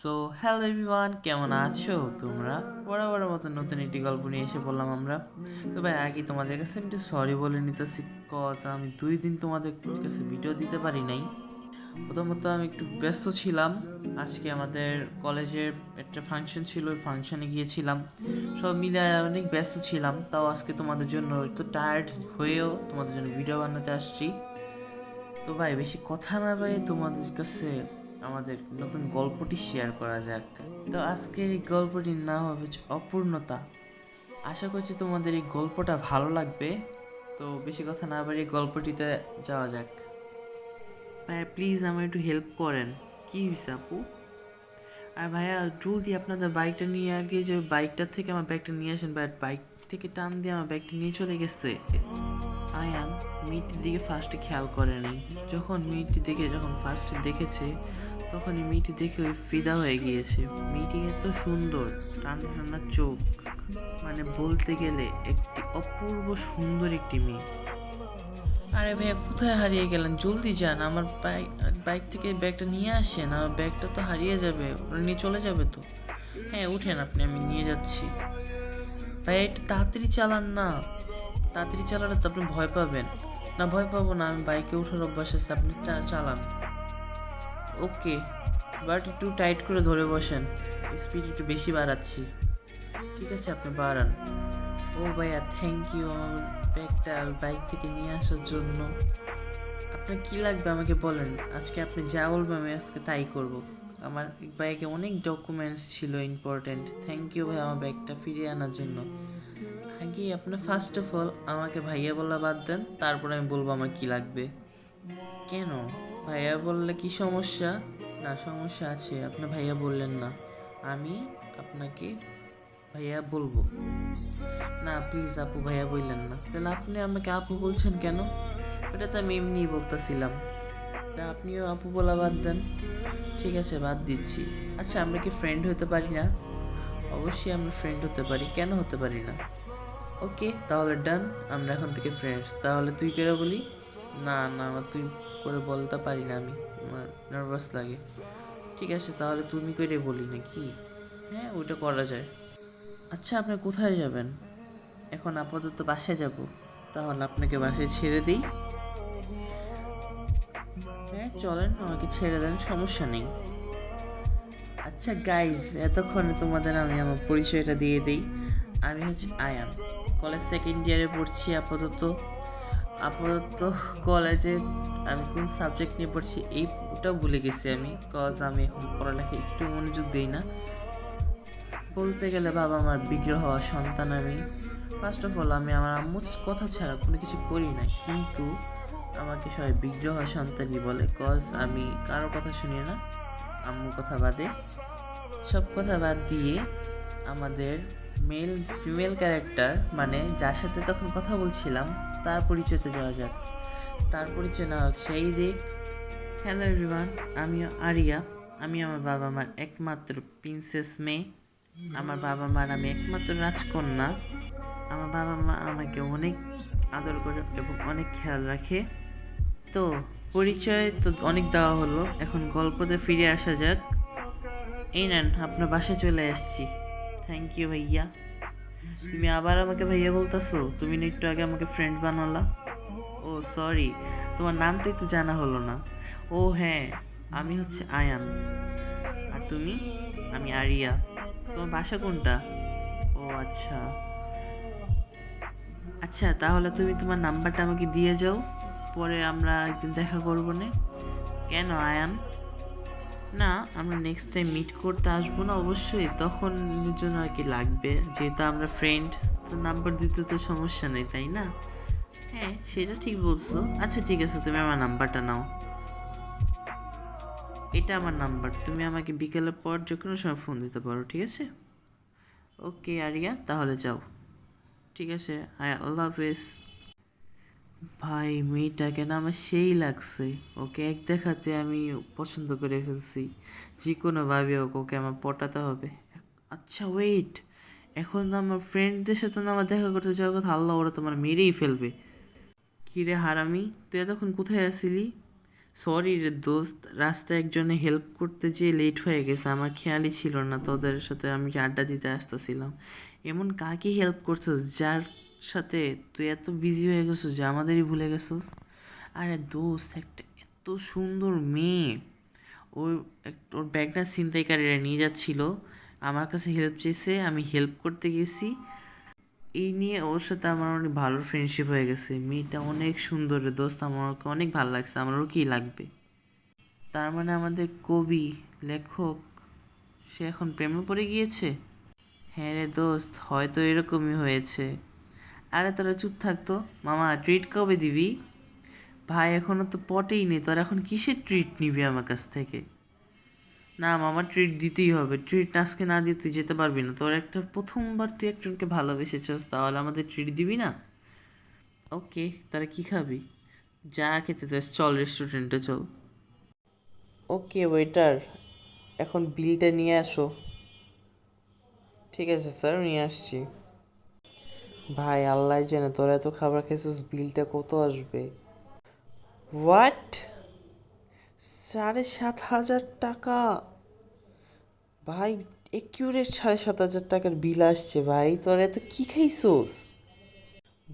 So hello everyone, কেমন আছো তোমরা? বরাবর মতো নতুন একটি গল্প নিয়ে এসে বললাম আমরা। তো ভাই আগে তোমাদের কাছে আমি একটু সরি বলে নিতেছি, কজ আমি 2 দিন তোমাদের কাছে ভিডিও দিতে পারি নাই। প্রথমত আমি একটু ব্যস্ত ছিলাম। আজকে আমাদের কলেজের একটা ফাংশন ছিল, ওই ফাংশনে গিয়েছিলাম। সব মিলে অনেক ব্যস্ত ছিলাম, তাও আজকে তোমাদের জন্য একটু টায়ার্ড হয়েও তোমাদের জন্য ভিডিও বানাতে আসছি। তো ভাই বেশি কথা না বাড়িয়ে তোমাদের কাছে আমাদের নতুন গল্পটি শেয়ার করা যাক। তো আজকের এই গল্পটির নাম হবে অপূর্ণতা। আশা করছি তোমাদের এই গল্পটা ভালো লাগবে। তো বেশি কথা না বাড়িয়ে গল্পটিতে যাওয়া যাক। ভাইয়া প্লিজ আমার একটু হেল্প করেন। কি হয়েছে আপু? আর ভাইয়া জলদি আপনাদের বাইকটা নিয়ে আগে, যে বাইকটার থেকে আমার ব্যাগটা নিয়ে আসেন। বাইক থেকে টান দিয়ে আমার ব্যাগটা নিয়ে চলে গেছে। আয়ান মেয়েটির দিকে ফার্স্টে খেয়াল করেনি। যখন ফার্স্টে দেখেছে, তখন এই মেয়েটি দেখে ওই ফিদা হয়ে গিয়েছে। মেয়েটি এত সুন্দর, টানা টানা চোখ, মানে বলতে গেলে একটি অপূর্ব সুন্দর একটি মেয়ে। আরে ভাইয়া কোথায় হারিয়ে গেলেন? জলদি যান, আমার বাইক থেকে ব্যাগটা নিয়ে আসেন। আমার ব্যাগটা তো হারিয়ে যাবে, ওরা নিয়ে চলে যাবে তো। হ্যাঁ উঠেন আপনি, আমি নিয়ে যাচ্ছি। ভাইয়া একটু তাড়াতাড়ি চালান না, তাড়াতাড়ি চালালে তো আপনি ভয় পাবেন। না ভয় পাবো না, আমি বাইকে ওঠার অভ্যাস আছে, আপনি চালান। ওকে, বাট একটু টাইট করে ধরে বসেন, স্পিড একটু বেশি বাড়াচ্ছি। ঠিক আছে আপনি বাড়ান। ও ভাইয়া থ্যাংক ইউ আমার ব্যাগটা বাইক থেকে নিয়ে আসার জন্য। আপনার কি লাগবে আমাকে বলেন, আজকে আপনি যা বলবেন আমি আজকে তাই করব। আমার ব্যাগে অনেক ডকুমেন্টস ছিল ইম্পর্টেন্ট। থ্যাংক ইউ ভাই আমার ব্যাগটা ফিরিয়ে আনার জন্য। আগে আপনার ফার্স্ট অফ অল আমাকে ভাইয়া বলা বাদ দেন, তারপর আমি বলবো আমার কি লাগবে। কেন? ভাইয়া বললে কি সমস্যা? না সমস্যা আছে, আপনি ভাইয়া বললেন না, আমি আপনাকে ভাইয়া বলবো। না প্লিজ আপু ভাইয়া বললেন না, তাহলে আপনি আমাকে আপু বলছেন কেন? এটা তো আমি এমনিই বলতেছিলাম। তা আপনিও আপু বলা বাদ দেন। ঠিক আছে বাদ দিচ্ছি। আচ্ছা আমরা কি ফ্রেন্ড হতে পারি না? অবশ্যই আমরা ফ্রেন্ড হতে পারি, কেন হতে পারি না? ওকে তাহলে ডান, আমরা এখন থেকে ফ্রেন্ডস। তাহলে তুই করে বলি। না না, আমার তুই করে বলতে পারি না আমি, আমার নার্ভাস লাগে। ঠিক আছে তাহলে তুমি করে বলি নাকি? হ্যাঁ ওইটা করা যায়। আচ্ছা আপনি কোথায় যাবেন? এখন আপাতত বাসায় যাব। তাহলে আপনাকে বাসায় ছেড়ে দিই। হ্যাঁ চলেন, আমাকে ছেড়ে দেন, সমস্যা নেই। আচ্ছা গাইজ, এতক্ষণে তোমাদের আমি আমার পরিচয়টা দিয়ে দিই। আমি হচ্ছে আয়ান, কলেজ সেকেন্ড ইয়ারে পড়ছি আপাতত। আপাতত কলেজে আমি কোন সাবজেক্ট নিয়ে পড়ছি ওটাও ভুলে গেছি আমি, কজ আমি এখন পড়ালেখায় একটু মনোযোগ দিই না। বলতে গেলে বাবা আমার বিগ্রহ হওয়া সন্তান আমি। ফার্স্ট অফ অল আমি আমার আম্মুর কথা ছাড়া কোনো কিছু করি না, কিন্তু আমাকে সবাই বিগ্রহ সন্তানই বলে, কজ আমি কারো কথা শুনি না, আম্মুর কথা বাদে। সব কথা বাদ দিয়ে আমাদের মেল ফিমেল ক্যারেক্টার, মানে যার সাথে তখন কথা বলছিলাম, তার পরিচয়তে যাওয়া যাক। তার পরিচয় না হোক সেই দিক। হ্যালো এভরিওয়ান, আমি আরিয়া। আমি আমার বাবা মার একমাত্র প্রিন্সেস মেয়ে। আমার বাবা মার আমি একমাত্র রাজকন্যা। আমার বাবা মা আমাকে অনেক আদর করে এবং অনেক খেয়াল রাখে। তো পরিচয় তো অনেক দেওয়া হলো, এখন গল্পতে ফিরে আসা যাক। এই নেন আপনার বাসায় চলে আসছি। থ্যাংক ইউ ভাইয়া। তুমি আবার আমাকে ভাইয়া বলতেছো? তুমি না একটু আগে আমাকে ফ্রেন্ড বানালা? ও সরি, তোমার নামটাই তো জানা হলো না। ও হ্যাঁ, আমি হচ্ছে আয়ান। আর তুমি? আমি আরিয়া। তোমার বাসা কোনটা? ও আচ্ছা। আচ্ছা তাহলে তুমি তোমার নাম্বারটা আমাকে দিয়ে যাও, পরে আমরা একদিন দেখা করবো না। কেন আয়ান? না, আমরা নেক্সট টাইম মিট করতে আসবো না অবশ্যই, তখন জন্য আর কি লাগবে, যেহেতু আমরা ফ্রেন্ড, তো নাম্বার দিতে তো সমস্যা নেই তাই না? হ্যাঁ সেটা ঠিক বলছো। আচ্ছা ঠিক আছে, তুমি আমার নাম্বারটা নাও। এটা আমার নাম্বার, তুমি আমাকে বিকেলের পর যে কোনো সময় ফোন দিতে পারো, ঠিক আছে? ওকে আরিয়া, তাহলে যাও। ঠিক আছে, আল্লাহ হাফেজ। ভাই মেয়েটাকে না আমার সেই লাগছে, ওকে এক দেখাতে আমি পছন্দ করে ফেলছি। যে কোনোভাবে ওকে আমার পটাতে হবে। আচ্ছা ওয়েট, এখন তো আমার ফ্রেন্ডদের সাথে না আমার দেখা করতে যাওয়ার কথা, আল্লাহ ওরা তোমার মেরেই ফেলবে। কী রে হারামি, তুই এতক্ষণ কোথায় আসিলি? সরি রে দোস্ত, রাস্তায় একজনে হেল্প করতে যেয়ে লেট হয়ে গেছে, আমার খেয়ালই ছিল না তোদের সাথে আমি আড্ডা দিতে আসতেছিলাম। এমন কাকে হেল্প করছিস যার সাথে তুই এত বিজি হয়ে গেছিস যে আমাদেরই ভুলে গেছিস? আরে দোস্ত, একটা এত সুন্দর মেয়ে, ওর ওর ব্যাগটা ছিনতাইকারীরা নিয়ে যাচ্ছিল, আমার কাছে হেল্প চেয়েছে, আমি হেল্প করতে গেছি। এই নিয়ে ওর সাথে আমার অনেক ভালো ফ্রেন্ডশিপ হয়ে গেছে। মেয়েটা অনেক সুন্দর রে দোস্ত, আমার ওকে অনেক ভালো লাগছে, আমারও কি লাগবে। তার মানে আমাদের কবি, লেখক, সে এখন প্রেমে পড়ে গিয়েছে। হ্যাঁ রে দোস্ত, হয়তো এরকমই হয়েছে। আরে তোরা চুপ থাকতো। মামা, ট্রিট কবে দিবি? ভাই এখনো তো পটেই নেই, তোর এখন কিসের ট্রিট নিবি আমার কাছ থেকে? না মামা, ট্রিট দিতেই হবে। ট্রিট আজকে না দিয়ে তুই যেতে পারবি না। তোর একটা প্রথমবার তুই একজনকে ভালোবেসেছিস, তাহলে আমাদের ট্রিট দিবি না? ওকে, তারা কি খাবি? যা খেতে চাস চল, রেস্টুরেন্টে চল। ওকে ওয়েটার, এখন বিলটা নিয়ে আসো। ঠিক আছে স্যার, নিয়ে আসছি। ভাই আল্লাহ জানে তোরা এত খাবার খেয়েছিস, বিলটা কত আসবে? হোয়াট? 7,500 টাকা? ভাই, একিউরেট 7,500 টাকার বিল আসছে ভাই, তোরা এত কি খাইছোস?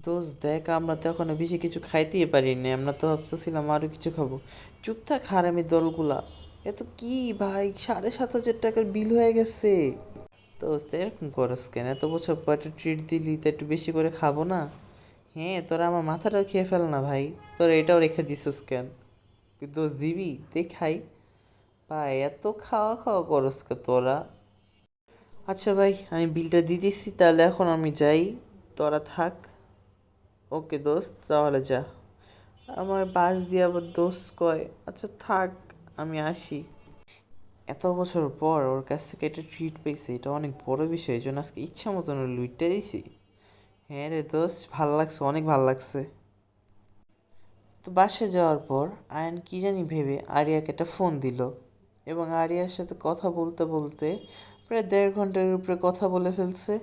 দোস্ত দেখ, আমরা তো এখনো বেশি কিছু খাইতেই পারিনি, আমরা তো ভাবতেছিলাম আরও কিছু খাবো। চুপ থাক হারামি দলগুলা। এত কি ভাই, 7,500 টাকার বিল হয়ে গেছে। দোস্ত এরকম করস কেন? এত বছর পর একটা ট্রিট দিলি তো একটু বেশি করে খাবো না? হ্যাঁ, তোরা আমার মাথাটাও খেয়ে ফেল না ভাই। তোরা এটাও রেখে দিছিস কেন? দোস্ত দিবি দেখাই। ভাই এত খাওয়া খাওয়া করস কে তোরা? আচ্ছা ভাই, আমি বিলটা দিয়ে দিচ্ছি, তাহলে এখন আমি যাই, তোরা থাক। ওকে দোস্ত, তাহলে যা। আমার বাস দিয়ে আবার দোস্ত কয়, আচ্ছা থাক, আমি আসি। এত বছর পর ওর কাছ থেকে একটা ট্রিট পেয়েছি, এটা অনেক বড় বিষয়, এই জন্য আজকে ইচ্ছা মতন ওর লুইটটা দিয়েছি। হ্যাঁ রে দোস্ত, ভাল লাগছে, অনেক ভাল লাগছে। তো বাসে যাওয়ার পর আয়ান কি জানি ভেবে আরিয়াকে একটা ফোন দিল, এবং আরিয়ার সাথে কথা বলতে বলতে প্রায় 1.5 ঘন্টার উপরে কথা বলে ফেলছে।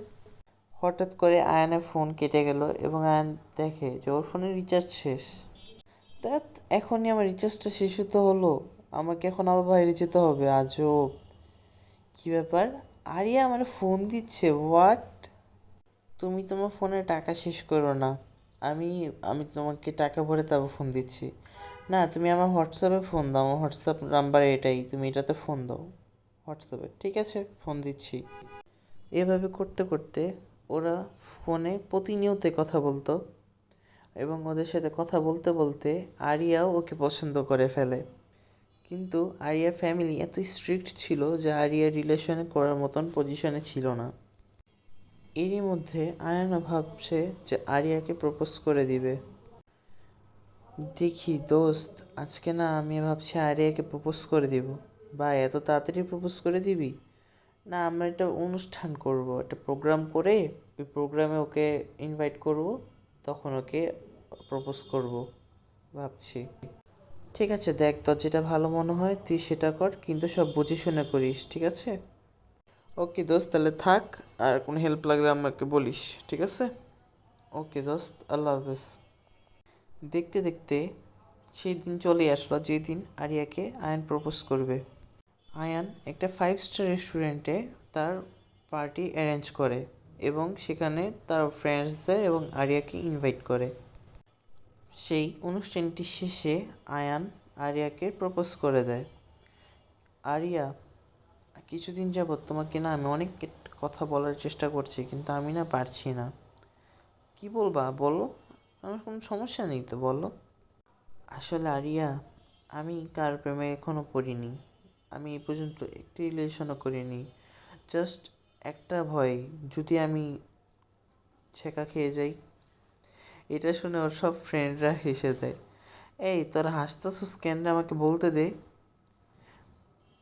হঠাৎ করে আয়ানের ফোন কেটে গেল এবং আয়ান দেখে যে ওর ফোনে রিচার্জ শেষ। দ্যাট, এখনই আমার রিচার্জটা শেষ হতে হলো, আমাকে এখন আবার বাইরে যেতে হবে, আজব। কী ব্যাপার, আরিয়া আমার ফোন দিচ্ছে, হোয়াট? তুমি তোমার ফোনে টাকা শেষ করো না, আমি আমি তোমাকে টাকা ভরে তারপর ফোন দিচ্ছি। না, তুমি আমার হোয়াটসঅ্যাপে ফোন দাও, আমার হোয়াটসঅ্যাপ নাম্বার এটাই, তুমি এটাতে ফোন দাও হোয়াটসঅ্যাপে। ঠিক আছে, ফোন দিচ্ছি। এভাবে করতে করতে ওরা ফোনে প্রতিনিয়ত কথা বলতো, এবং ওদের সাথে কথা বলতে বলতে আরিয়াও ওকে পছন্দ করে ফেলে। কিন্তু আরিয়ার ফ্যামিলি এত স্ট্রিক্ট ছিল যে আরিয়ার রিলেশনে করার মতন পজিশনে ছিল না। এরই মধ্যে আয়ানও ভাবছে যে আরিয়াকে প্রপোজ করে দিবে। দেখি দোস্ত, আজকে না আমি ভাবছি আরিয়াকে প্রপোজ করে দিব। ভাই এত তাড়াতাড়ি প্রপোজ করে দিবি? না, আমরা একটা অনুষ্ঠান করব, একটা প্রোগ্রাম করে ওই প্রোগ্রামে ওকে ইনভাইট করব, তখন ওকে প্রপোজ করব ভাবছি। ঠিক আছে, দেখ তোর যেটা ভালো মনে হয় তুই সেটা কর, কিন্তু সব বুঝে শুনে করিস, ঠিক আছে? ওকে দোস্ত, তাহলে থাক, আর কোনো হেল্প লাগলে আমাকে বলিস, ঠিক আছে? ওকে দোস্ত, আল্লাহ হাফেজ। দেখতে দেখতে সেই দিন চলে আসলো যেদিন আরিয়াকে আয়ান প্রপোজ করবে। আয়ান একটা 5 স্টার রেস্টুরেন্টে তার পার্টি অ্যারেঞ্জ করে, এবং সেখানে তার ফ্রেন্ডসদের এবং আরিয়াকে ইনভাইট করে। সেই অনুষ্ঠানটি শেষে আয়ান আরিয়াকে প্রপোজ করে দেয়। আরিয়া, কিছুদিন যাবৎ তোমাকে না আমি অনেক কথা বলার চেষ্টা করছি, কিন্তু আমি না পারছি না। কি বলবা বলো, আমার কোনো সমস্যা নেই তো, বলো। আসলে আরিয়া, আমি কার প্রেমে এখনও পড়িনি, আমি এই পর্যন্ত একটি রিলেশনও করিনি। জাস্ট একটা ভয়, যদি আমি ছেঁকা খেয়ে যাই। এটা শুনে ওর সব ফ্রেন্ডরা হেসে দেয়। এই তোরা হাসতেছিস কেন রে, আমাকে বলতে দে।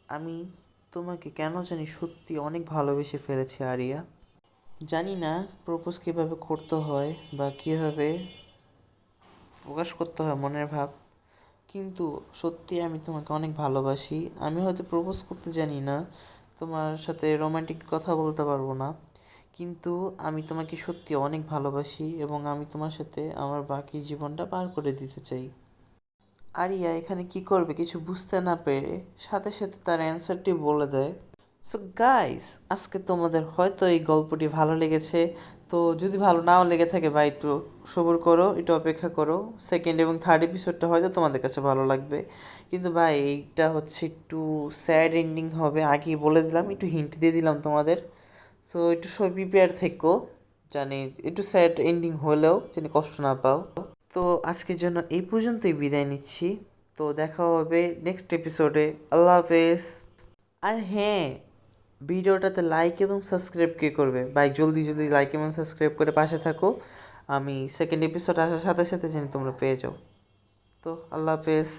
আমি তোমাকে কেন জানি সত্যি অনেক ভালোবেসে ফেলেছি আরিয়া। জানি না প্রপোজ কীভাবে করতে হয় বা কীভাবে প্রকাশ করতে হয় মনের ভাব, কিন্তু সত্যি আমি তোমাকে অনেক ভালোবাসি। আমি হয়তো প্রপোজ করতে জানি না, তোমার সাথে রোমান্টিক কথা বলতে পারবো না, কিন্তু আমি তোমাকে সত্যি অনেক ভালোবাসি এবং আমি তোমার সাথে আমার বাকি জীবনটা পার করে দিতে চাই। আরিয়া এখানে কি করবে কিছু বুঝতে না পেরে সাথে সাথে তার অ্যান্সারটি বলে দেয়। সো গাইস, আজকে তোমাদের হয়তো এই গল্পটি ভালো লেগেছে। তো যদি ভালো নাও লেগে থাকে ভাই একটু সবুর করো, একটু অপেক্ষা করো। সেকেন্ড এবং থার্ড এপিসোডটা হয়তো তোমাদের কাছে ভালো লাগবে। কিন্তু ভাই এইটা হচ্ছে একটু স্যাড এন্ডিং হবে, আগেই বলে দিলাম, একটু হিন্ট দিয়ে দিলাম তোমাদের। সো একটু সবাই প্রিপেয়ার থেকো, জানি একটু স্যাড এন্ডিং হলেও জানি কষ্ট না পাও। তো আজকের জন্য এই পর্যন্তই বিদায় নিচ্ছি। তো দেখা হবে নেক্সট এপিসোডে। আল্লাহ হাফেজ। আর হ্যাঁ, ভিডিওটাতে লাইক এবং সাবস্ক্রাইব কে করবে ভাই, জলদি জলদি লাইক এবং সাবস্ক্রাইব করে পাশে থাকো। আমি সেকেন্ড এপিসোড আসার সাথে সাথে যেন তোমরা পেয়ে যাও। তো আল্লাহ হাফেজ।